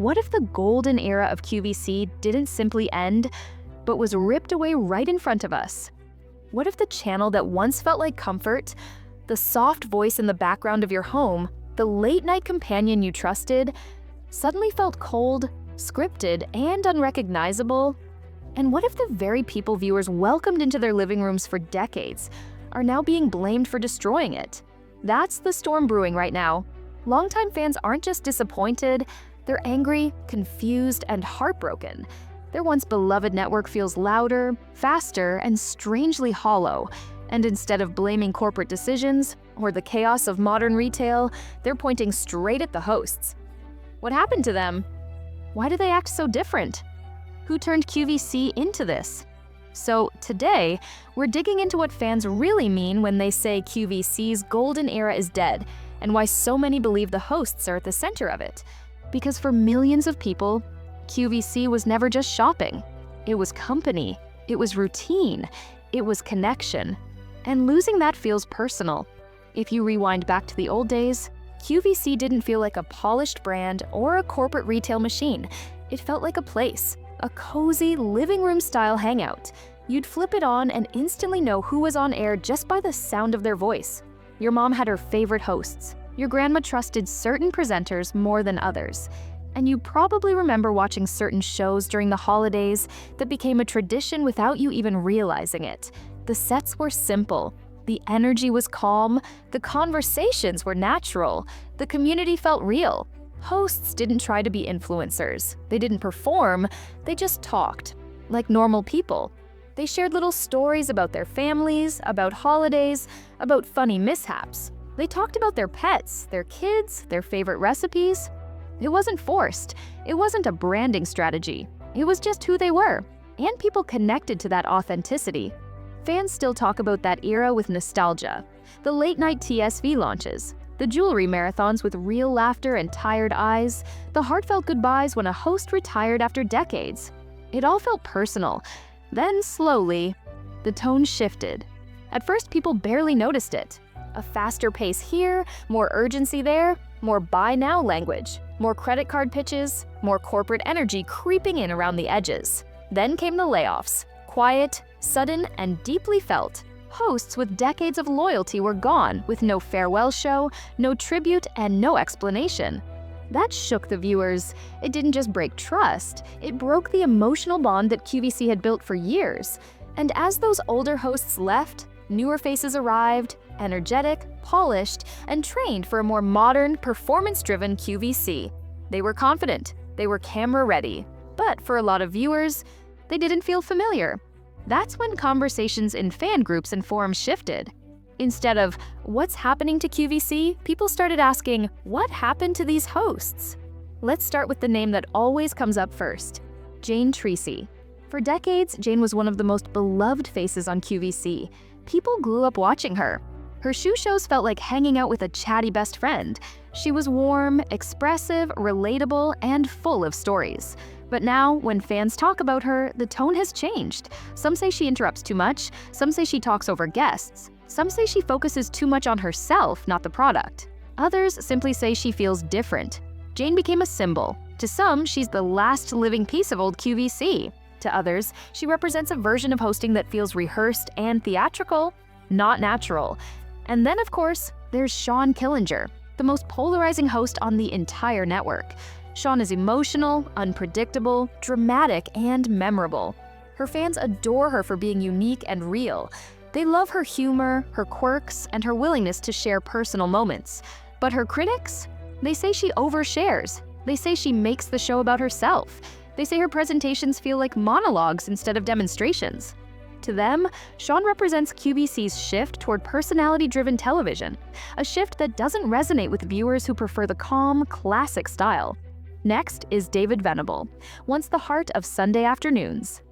What if the golden era of QVC didn't simply end, but was ripped away right in front of us? What if the channel that once felt like comfort, the soft voice in the background of your home, the late-night companion you trusted, suddenly felt cold, scripted, and unrecognizable? And what if the very people viewers welcomed into their living rooms for decades are now being blamed for destroying it? That's the storm brewing right now. Longtime fans aren't just disappointed, they're angry, confused, and heartbroken. Their once beloved network feels louder, faster, and strangely hollow. And instead of blaming corporate decisions or the chaos of modern retail, they're pointing straight at the hosts. What happened to them? Why do they act so different? Who turned QVC into this? So today, we're digging into what fans really mean when they say QVC's golden era is dead, and why so many believe the hosts are at the center of it. Because for millions of people, QVC was never just shopping. It was company, it was routine, it was connection. And losing that feels personal. If you rewind back to the old days, QVC didn't feel like a polished brand or a corporate retail machine. It felt like a place, a cozy living room style hangout. You'd flip it on and instantly know who was on air just by the sound of their voice. Your mom had her favorite hosts. Your grandma trusted certain presenters more than others. And you probably remember watching certain shows during the holidays that became a tradition without you even realizing it. The sets were simple, the energy was calm, the conversations were natural, the community felt real. Hosts didn't try to be influencers. They didn't perform, they just talked, like normal people. They shared little stories about their families, about holidays, about funny mishaps. They talked about their pets, their kids, their favorite recipes. It wasn't forced. It wasn't a branding strategy. It was just who they were, and people connected to that authenticity. Fans still talk about that era with nostalgia. The late-night TSV launches, the jewelry marathons with real laughter and tired eyes, the heartfelt goodbyes when a host retired after decades. It all felt personal. Then, slowly, the tone shifted. At first, people barely noticed it. A faster pace here, more urgency there, more buy now language, more credit card pitches, more corporate energy creeping in around the edges. Then came the layoffs. Quiet, sudden, and deeply felt. Hosts with decades of loyalty were gone, with no farewell show, no tribute, and no explanation. That shook the viewers. It didn't just break trust, it broke the emotional bond that QVC had built for years. And as those older hosts left, newer faces arrived, energetic, polished, and trained for a more modern, performance-driven QVC. They were confident, they were camera-ready, but for a lot of viewers, they didn't feel familiar. That's when conversations in fan groups and forums shifted. Instead of, what's happening to QVC, people started asking, what happened to these hosts? Let's start with the name that always comes up first, Jane Treacy. For decades, Jane was one of the most beloved faces on QVC. People grew up watching her. Her shoe shows felt like hanging out with a chatty best friend. She was warm, expressive, relatable, and full of stories. But now, when fans talk about her, the tone has changed. Some say she interrupts too much, some say she talks over guests, some say she focuses too much on herself, not the product. Others simply say she feels different. Jane became a symbol. To some, she's the last living piece of old QVC. To others, she represents a version of hosting that feels rehearsed and theatrical, not natural. And then, of course, there's Sean Killinger, the most polarizing host on the entire network. Sean is emotional, unpredictable, dramatic, and memorable. Her fans adore her for being unique and real. They love her humor, her quirks, and her willingness to share personal moments. But her critics? They say she overshares. They say she makes the show about herself. They say her presentations feel like monologues instead of demonstrations. To them, Sean represents QVC's shift toward personality-driven television, a shift that doesn't resonate with viewers who prefer the calm, classic style. Next is David Venable, once the heart of Sunday afternoons.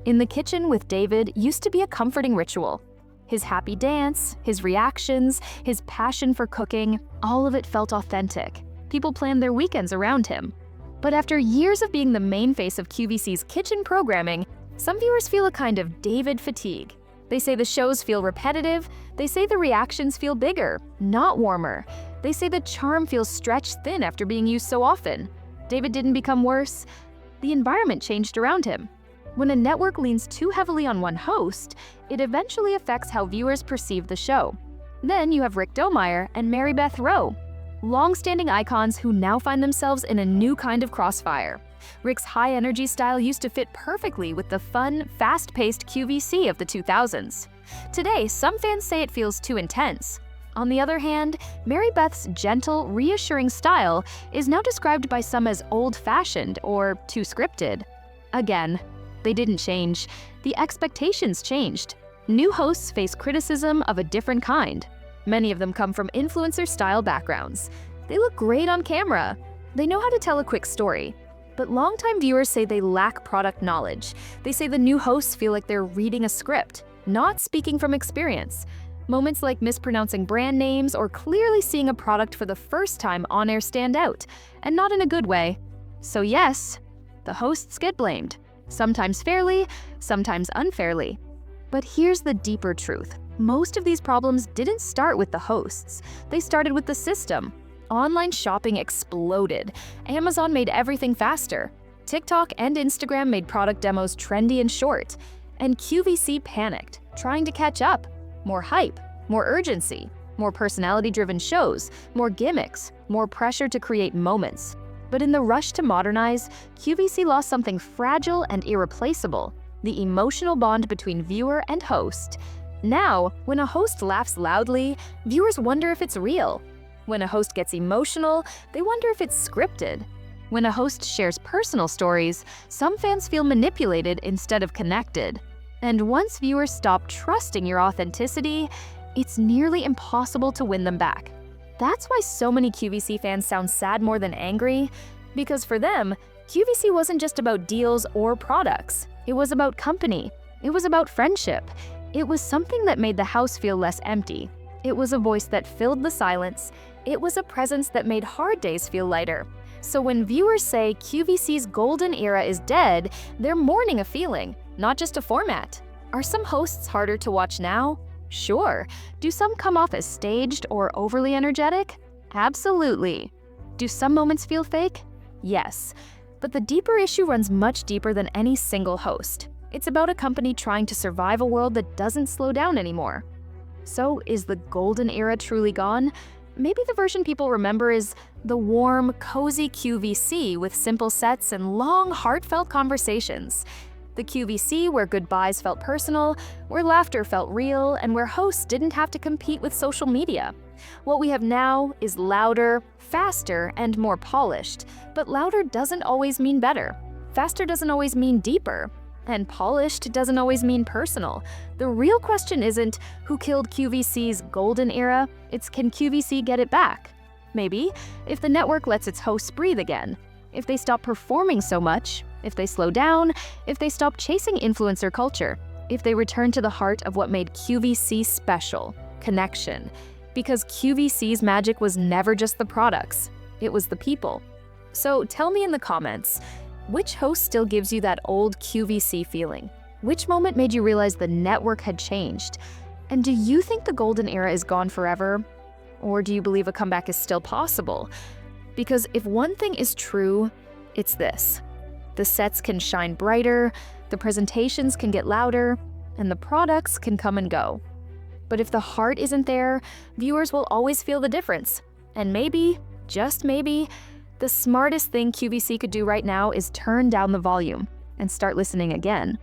In the kitchen with David used to be a comforting ritual. His happy dance, his reactions, his passion for cooking, all of it felt authentic. People planned their weekends around him. But after years of being the main face of QVC's kitchen programming, some viewers feel a kind of David fatigue. They say the shows feel repetitive, they say the reactions feel bigger, not warmer. They say the charm feels stretched thin after being used so often. David didn't become worse. The environment changed around him. When a network leans too heavily on one host, it eventually affects how viewers perceive the show. Then you have Rick Domeyer and Mary Beth Rowe, long-standing icons who now find themselves in a new kind of crossfire. Rick's high-energy style used to fit perfectly with the fun, fast-paced QVC of the 2000s. Today, some fans say it feels too intense. On the other hand, Mary Beth's gentle, reassuring style is now described by some as old-fashioned or too scripted. Again, they didn't change. The expectations changed. New hosts face criticism of a different kind. Many of them come from influencer-style backgrounds. They look great on camera. They know how to tell a quick story. But longtime viewers say they lack product knowledge. They say the new hosts feel like they're reading a script, not speaking from experience. Moments like mispronouncing brand names or clearly seeing a product for the first time on air stand out, and not in a good way. So yes, the hosts get blamed. Sometimes fairly, sometimes unfairly. But here's the deeper truth. Most of these problems didn't start with the hosts. They started with the system. Online shopping exploded. Amazon made everything faster. TikTok and Instagram made product demos trendy and short. And QVC panicked, trying to catch up. More hype, more urgency, more personality-driven shows, more gimmicks, more pressure to create moments. But in the rush to modernize, QVC lost something fragile and irreplaceable: the emotional bond between viewer and host. Now, when a host laughs loudly, viewers wonder if it's real. When a host gets emotional, they wonder if it's scripted. When a host shares personal stories, some fans feel manipulated instead of connected. And once viewers stop trusting your authenticity, it's nearly impossible to win them back. That's why so many QVC fans sound sad more than angry, because for them, QVC wasn't just about deals or products. It was about company. It was about friendship. It was something that made the house feel less empty. It was a voice that filled the silence. It was a presence that made hard days feel lighter. So when viewers say QVC's golden era is dead, they're mourning a feeling, not just a format. Are some hosts harder to watch now? Sure. Do some come off as staged or overly energetic? Absolutely. Do some moments feel fake? Yes. But the deeper issue runs much deeper than any single host. It's about a company trying to survive a world that doesn't slow down anymore. So is the golden era truly gone? Maybe the version people remember is the warm, cozy QVC with simple sets and long, heartfelt conversations. The QVC where goodbyes felt personal, where laughter felt real, and where hosts didn't have to compete with social media. What we have now is louder, faster, and more polished. But louder doesn't always mean better. Faster doesn't always mean deeper. And polished doesn't always mean personal. The real question isn't who killed QVC's golden era, it's can QVC get it back? Maybe, if the network lets its hosts breathe again. If they stop performing so much, if they slow down, if they stop chasing influencer culture, if they return to the heart of what made QVC special: connection. Because QVC's magic was never just the products, it was the people. So tell me in the comments, which host still gives you that old QVC feeling? Which moment made you realize the network had changed? And do you think the golden era is gone forever? Or do you believe a comeback is still possible? Because if one thing is true, it's this: the sets can shine brighter, the presentations can get louder, and the products can come and go. But if the heart isn't there, viewers will always feel the difference. And maybe, just maybe, the smartest thing QVC could do right now is turn down the volume and start listening again.